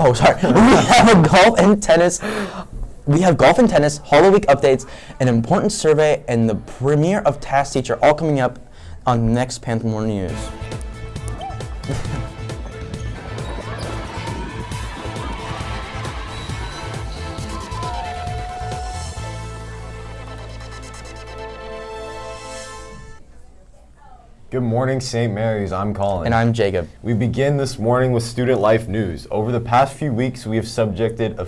Oh, sorry. We have a golf and tennis. We have golf and tennis, HalloWEEK updates, an important survey, and the premiere of TaskTeacher all coming up on next Panther Morning News. Good morning, St. Mary's. I'm Colin. And I'm Jacob. We begin this morning with student life news. Over the past few weeks, we have subjected a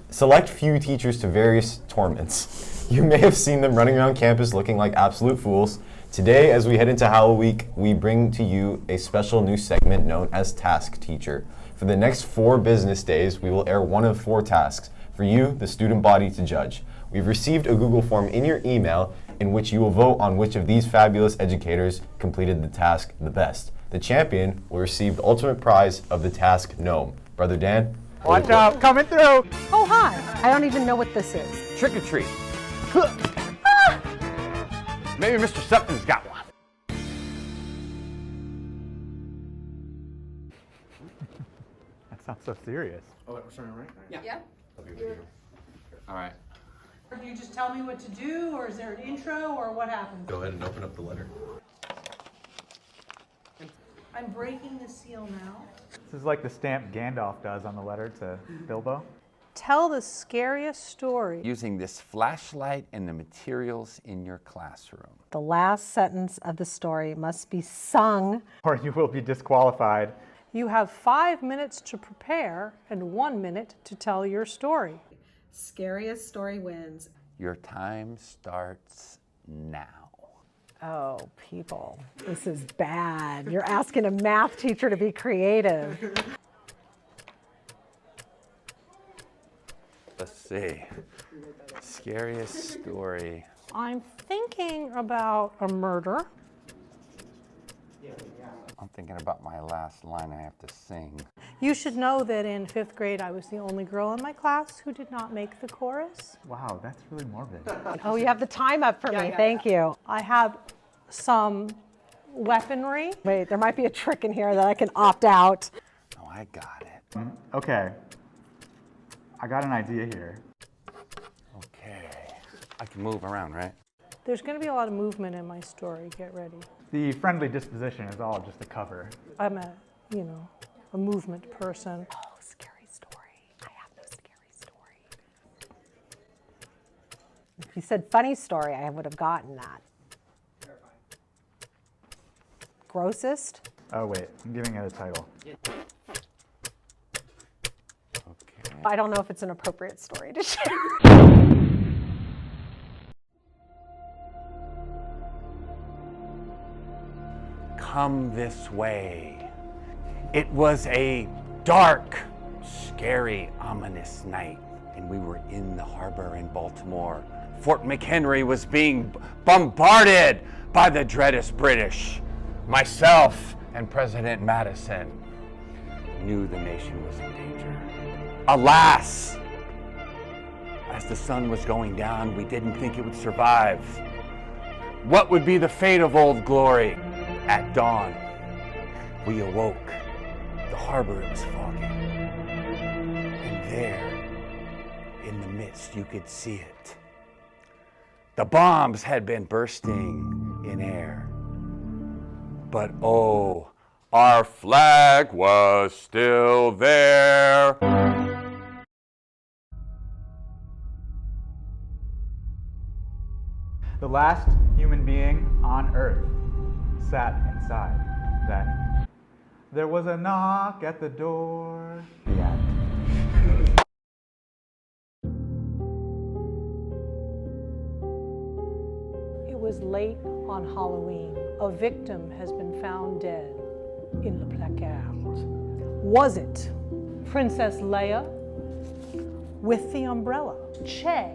select few teachers to various torments. You may have seen them running around campus looking like absolute fools. Today, as we head into HalloWEEK, we bring to you a special new segment known as TaskTeacher. For the next 4 business days, we will air one of 4 tasks for you, the student body, to judge. We've received a Google form in your email in which you will vote on which of these fabulous educators completed the task the best. The champion will receive the ultimate prize of the task gnome. Brother Dan? Watch out, coming through! Oh, hi. I don't even know what this is. Trick or treat. Maybe Mr. Sutton's got one. That sounds so serious. Oh, we're starting right? Yeah. All right. Do you just tell me what to do, or is there an intro, or what happens? Go ahead and open up the letter. I'm breaking the seal now. This is like the stamp Gandalf does on the letter to Bilbo. Tell the scariest story. Using this flashlight and the materials in your classroom. The last sentence of the story must be sung. Or you will be disqualified. You have 5 minutes to prepare and 1 minute to tell your story. Scariest story wins. Your time starts now. Oh, people, this is bad. You're asking a math teacher to be creative. Let's see. Scariest story. I'm thinking about a murder. I'm thinking about my last line I have to sing. You should know that in 5th grade, I was the only girl in my class who did not make the chorus. Wow, that's really morbid. Oh, you have the time up for me. Thank you. I have some weaponry. Wait, there might be a trick in here that I can opt out. Oh, I got it. Okay. I got an idea here. Okay. I can move around, right? There's going to be a lot of movement in my story. Get ready. The friendly disposition is all just a cover. I'm a movement person. Oh, scary story. I have no scary story. If you said funny story, I would have gotten that. Grossest? Oh wait, I'm giving it a title. Okay. I don't know if it's an appropriate story to share. Come this way. It was a dark, scary, ominous night, and we were in the harbor in Baltimore. Fort McHenry was being bombarded by the dreadest British. Myself and President Madison knew the nation was in danger. Alas, as the sun was going down, we didn't think it would survive. What would be the fate of Old Glory? At dawn, we awoke. The harbor was foggy. And there, in the midst, you could see it. The bombs had been bursting in air. But oh, our flag was still there. The last human being on Earth sat inside. Then there was a knock at the door. The end. It was late on Halloween. A victim has been found dead in the placard. Was it Princess Leia with the umbrella? Che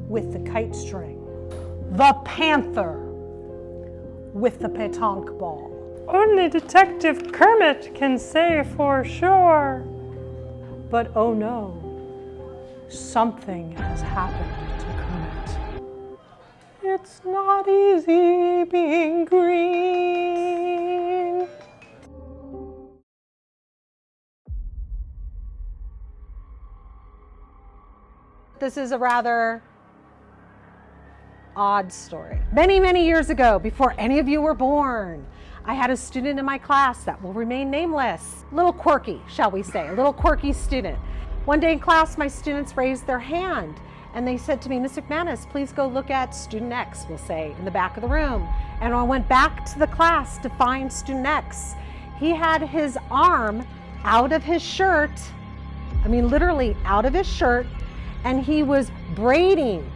with the kite string? The Panther with the pétanque ball? Only Detective Kermit can say for sure. But oh no, something has happened to Kermit. It's not easy being green. This is a rather odd story. Many, many years ago, before any of you were born, I had a student in my class that will remain nameless. A little quirky, shall we say, a little quirky student. One day in class, my students raised their hand and they said to me, Ms. McManus, please go look at student X, we'll say, in the back of the room. And I went back to the class to find student X. He had his arm out of his shirt, I mean literally out of his shirt, and he was braiding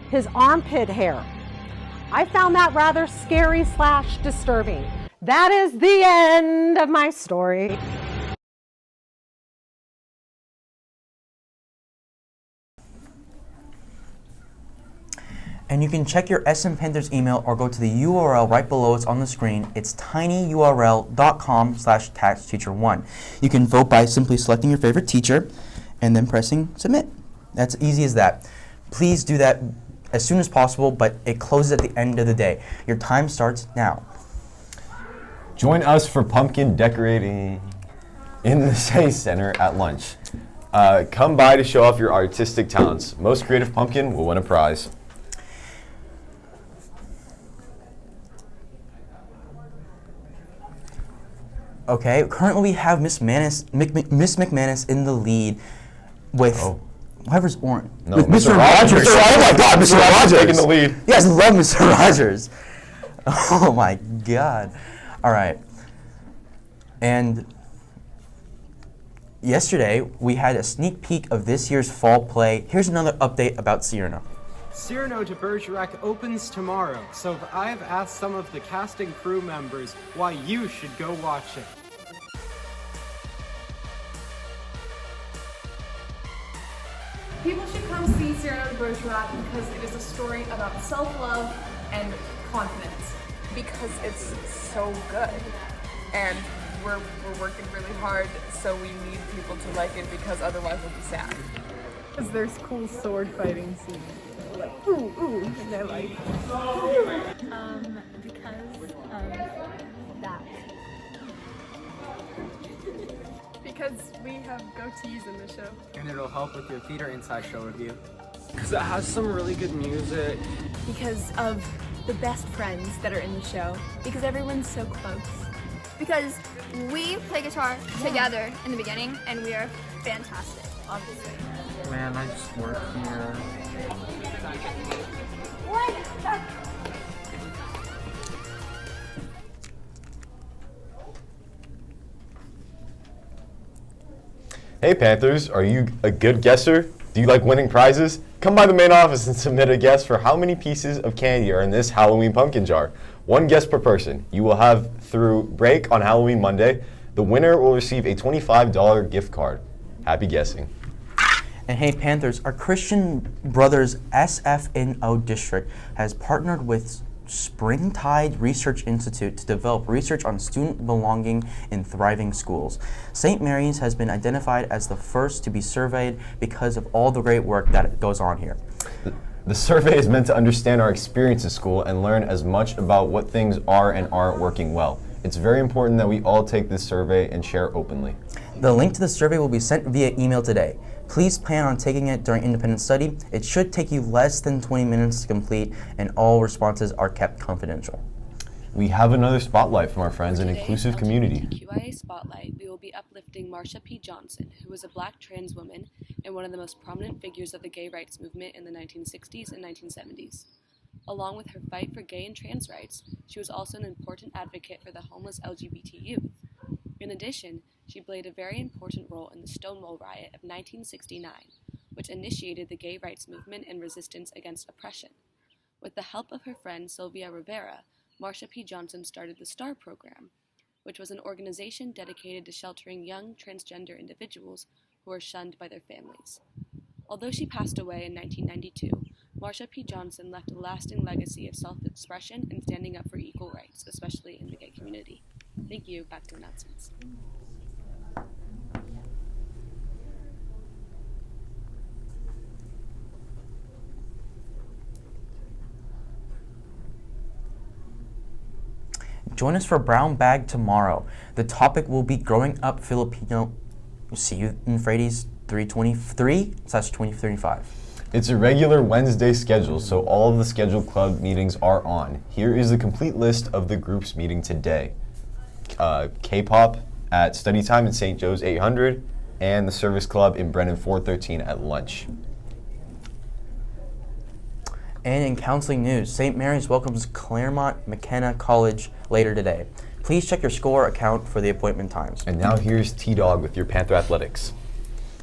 his armpit hair. I found that rather scary / disturbing. That is the end of my story. And you can check your SM Panthers email or go to the URL right below it's on the screen. It's tinyurl.com/TaskTeacher1. You can vote by simply selecting your favorite teacher and then pressing submit. That's easy as that. Please do that as soon as possible, but it closes at the end of the day. Your time starts now. Join us for pumpkin decorating in the Say Center at lunch. Come by to show off your artistic talents. Most creative pumpkin will win a prize. Okay, currently we have Miss McManus in the lead with whoever's orange. No, with Mr. Mr. Rogers. Oh my God, Mr. Rogers taking the lead. You guys love Mr. Rogers. Oh my God. All right. And yesterday we had a sneak peek of this year's fall play. Here's another update about Cyrano. Cyrano de Bergerac opens tomorrow, so I've asked some of the cast and crew members why you should go watch it. People should come see Cyrano de Bergerac because it is a story about self-love and confidence. Because it's so good, and we're working really hard, so we need people to like it because otherwise we'll be sad. Because there's cool sword fighting scenes. Like, ooh, ooh, and they're like, because of that. Because we have goatees in the show. And it'll help with your Theater Inside Show review. Because it has some really good music. Because of the best friends that are in the show. Because everyone's so close. Because we play guitar together in the beginning, and we are fantastic, obviously. Man, I just work here. Hey Panthers, are you a good guesser? Do you like winning prizes? Come by the main office and submit a guess for how many pieces of candy are in this Halloween pumpkin jar. One guess per person. You will have through break on Halloween Monday. The winner will receive a $25 gift card. Happy guessing. And hey Panthers, our Christian Brothers SFNO district has partnered with Springtide Research Institute to develop research on student belonging in thriving schools. St. Mary's has been identified as the first to be surveyed because of all the great work that goes on here. The survey is meant to understand our experience in school and learn as much about what things are and aren't working well. It's very important that we all take this survey and share openly. The link to the survey will be sent via email today. Please plan on taking it during independent study. It should take you less than 20 minutes to complete, and all responses are kept confidential. We have another spotlight from our friends in Inclusive Community. QIA Spotlight, we will be uplifting Marsha P. Johnson, who was a black trans woman and one of the most prominent figures of the gay rights movement in the 1960s and 1970s. Along with her fight for gay and trans rights, she was also an important advocate for the homeless LGBT youth. In addition, she played a very important role in the Stonewall Riot of 1969, which initiated the gay rights movement and resistance against oppression. With the help of her friend Sylvia Rivera, Marsha P. Johnson started the STAR program, which was an organization dedicated to sheltering young transgender individuals who were shunned by their families. Although she passed away in 1992, Marsha P. Johnson left a lasting legacy of self-expression and standing up for equal rights, especially in the gay community. Thank you. Back to announcements. Join us for Brown Bag tomorrow. The topic will be growing up Filipino. See you in Freddy's 323/2035. It's a regular Wednesday schedule, so all of the scheduled club meetings are on. Here is the complete list of the groups meeting today. K-pop at study time in St. Joe's 800, and the service club in Brennan 413 at lunch. And in counseling news, St. Mary's welcomes Claremont McKenna College later today. Please check your score account for the appointment times. And now here's T-Dog with your Panther Athletics.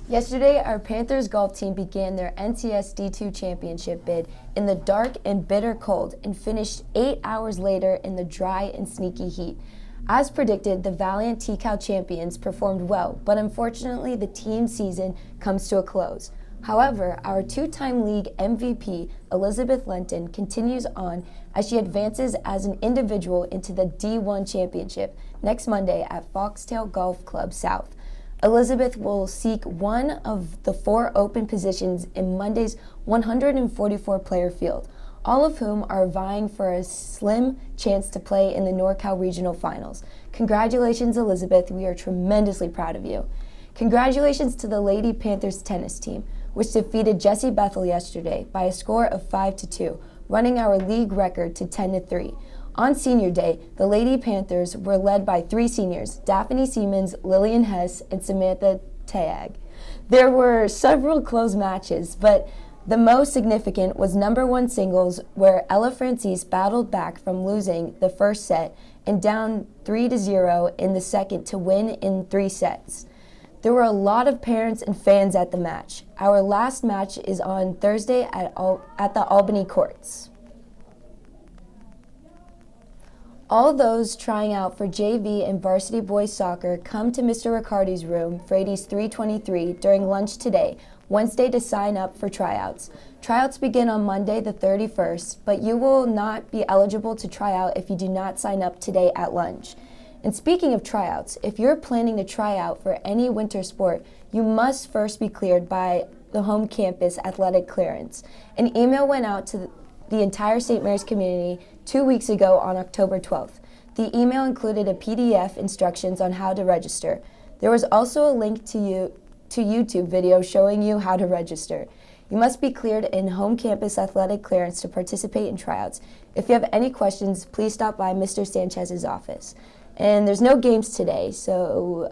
Yesterday, our Panthers golf team began their NCS D2 championship bid in the dark and bitter cold and finished 8 hours later in the dry and sneaky heat. As predicted, the valiant T-Cow champions performed well, but unfortunately the team season comes to a close. However, our two-time league MVP, Elizabeth Lenton, continues on as she advances as an individual into the D1 championship next Monday at Foxtail Golf Club South. Elizabeth will seek one of the 4 open positions in Monday's 144-player field, all of whom are vying for a slim chance to play in the NorCal Regional Finals. Congratulations, Elizabeth. We are tremendously proud of you. Congratulations to the Lady Panthers tennis team, which defeated Jessie Bethel yesterday by a score of 5-2, running our league record to 10-3. On Senior Day, the Lady Panthers were led by 3 seniors, Daphne Siemens, Lillian Hess, and Samantha Tayag. There were several close matches, but the most significant was number 1 singles, where Ella Francis battled back from losing the first set and down 3-0 in the second to win in 3 sets. There were a lot of parents and fans at the match. Our last match is on Thursday at the Albany Courts. All those trying out for JV and varsity boys soccer come to Mr. Riccardi's room, Frady's 323, during lunch today, Wednesday, to sign up for tryouts. Tryouts begin on Monday the 31st, but you will not be eligible to try out if you do not sign up today at lunch. And speaking of tryouts, if you're planning to try out for any winter sport, you must first be cleared by the home campus athletic clearance. An email went out to the entire St. Mary's community 2 weeks ago on October 12th. The email included a PDF instructions on how to register. There was also a link to YouTube video showing you how to register. You must be cleared in home campus athletic clearance to participate in tryouts. If you have any questions, please stop by Mr. Sanchez's office. And there's no games today, so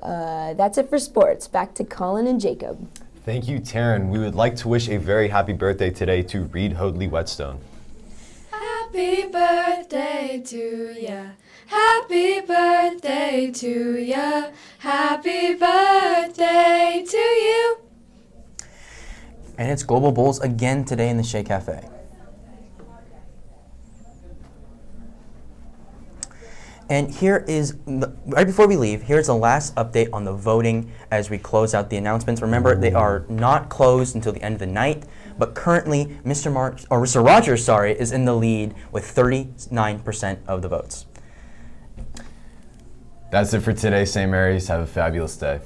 that's it for sports. Back to Colin and Jacob. Thank you, Taryn. We would like to wish a very happy birthday today to Reed Hoadley Whetstone. Happy birthday to ya. Happy birthday to ya. Happy birthday to you. And it's Global Bowls again today in the Shea Cafe. And here is, right before we leave, here's the last update on the voting as we close out the announcements. Remember, they are not closed until the end of the night, but currently Mr. Rogers, is in the lead with 39% of the votes. That's it for today, St. Mary's. Have a fabulous day.